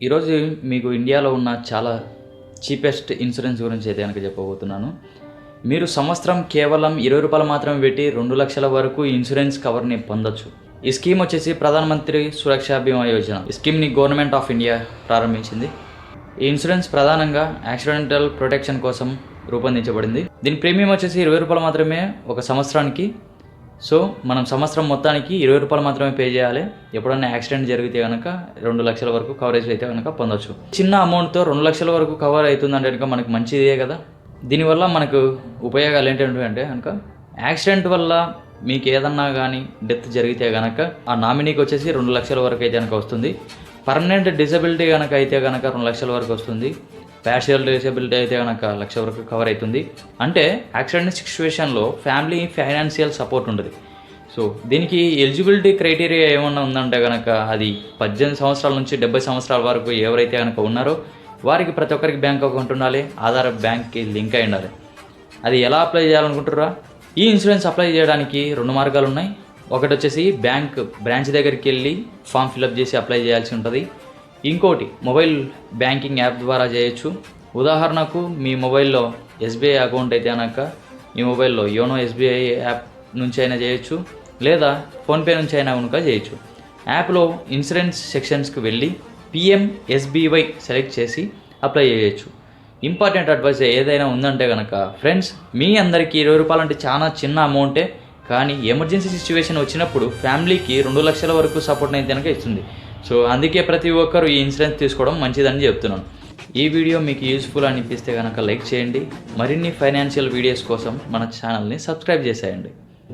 ఈరోజు మీకు ఇండియాలో ఉన్న చాలా చీపెస్ట్ ఇన్సూరెన్స్ గురించి అయితే కనుక చెప్పబోతున్నాను. మీరు సంవత్సరం కేవలం రూ. 20 మాత్రమే పెట్టి 2 లక్షల వరకు ఇన్సూరెన్స్ కవర్ని పొందొచ్చు. ఈ స్కీమ్ వచ్చేసి ప్రధానమంత్రి సురక్ష బీమా యోజన. ఈ స్కీమ్ని గవర్నమెంట్ ఆఫ్ ఇండియా ప్రారంభించింది. ఈ ఇన్సూరెన్స్ ప్రధానంగా యాక్సిడెంటల్ ప్రొటెక్షన్ కోసం రూపొందించబడింది. దీని ప్రీమియం వచ్చేసి రూ. 20 మాత్రమే ఒక సంవత్సరానికి. సో మనం సంవత్సరం మొత్తానికి రూ. 20 మాత్రమే పే చేయాలి. ఎప్పుడైనా యాక్సిడెంట్ జరిగితే కనుక 2 లక్షల వరకు కవరేజ్ అయితే కనుక పొందొచ్చు. చిన్న అమౌంట్తో 2 లక్షల వరకు కవర్ అవుతుందంటే కనుక మనకు మంచిదే కదా. దీనివల్ల మనకు ఉపయోగాలు ఏంటంటే కనుక యాక్సిడెంట్ వల్ల మీకు ఏదన్నా కానీ డెత్ జరిగితే కనుక ఆ నామినీకి వచ్చేసి 2 లక్షల వరకు అయితే కనుక వస్తుంది. పర్మనెంట్ డిసబిలిటీ కనుక అయితే కనుక 2 లక్షల వరకు వస్తుంది. పార్షియల్ డిసేబిలిటీ అయితే కనుక 1 లక్ష వరకు కవర్ అవుతుంది. అంటే యాక్సిడెంట్ సిచ్యువేషన్లో ఫ్యామిలీ ఫైనాన్షియల్ సపోర్ట్ ఉంటుంది. సో దీనికి ఎలిజిబిలిటీ క్రైటీరియా ఏమన్నా ఉందంటే కనుక అది 18 సంవత్సరాల నుంచి 70 సంవత్సరాల వరకు ఎవరైతే కనుక ఉన్నారో వారికి ప్రతి ఒక్కరికి బ్యాంక్ అకౌంట్ ఉండాలి. ఆధార్ బ్యాంక్కి లింక్ అయి ఉండాలి. అది ఎలా అప్లై చేయాలనుకుంటారా? ఈ ఇన్సూరెన్స్ అప్లై చేయడానికి 2 మార్గాలు ఉన్నాయి. ఒకటి వచ్చేసి బ్యాంక్ బ్రాంచ్ దగ్గరికి వెళ్ళి ఫామ్ ఫిలప్ చేసి అప్లై చేయాల్సి ఉంటుంది. ఇంకోటి మొబైల్ బ్యాంకింగ్ యాప్ ద్వారా చేయొచ్చు. ఉదాహరణకు మీ మొబైల్లో ఎస్బీఐ అకౌంట్ అయితే కనుక మీ మొబైల్లో యోనో ఎస్బీఐ యాప్ నుంచి అయినా చేయొచ్చు, లేదా ఫోన్పే నుంచి అయినా కనుక చేయొచ్చు. యాప్లో ఇన్సూరెన్స్ సెక్షన్స్కి వెళ్ళి PMSBY సెలెక్ట్ చేసి అప్లై చేయొచ్చు. ఇంపార్టెంట్ అడ్వైస్ ఏదైనా ఉందంటే కనుక ఫ్రెండ్స్, మీ అందరికీ రూ. 20 అంటే చాలా చిన్న అమౌంటే, కానీ ఎమర్జెన్సీ సిచ్యువేషన్ వచ్చినప్పుడు ఫ్యామిలీకి 2 లక్షల వరకు సపోర్ట్ అయితే కనుక ఇస్తుంది. సో అందుకే ప్రతి ఒక్కరు ఈ ఇన్సూరెన్స్ తీసుకోవడం మంచిదని చెప్తున్నాను. ఈ వీడియో మీకు యూస్ఫుల్ అనిపిస్తే కనుక లైక్ చేయండి. మరిన్ని ఫైనాన్షియల్ వీడియోస్ కోసం మన ఛానల్ని సబ్స్క్రైబ్ చేసేయండి.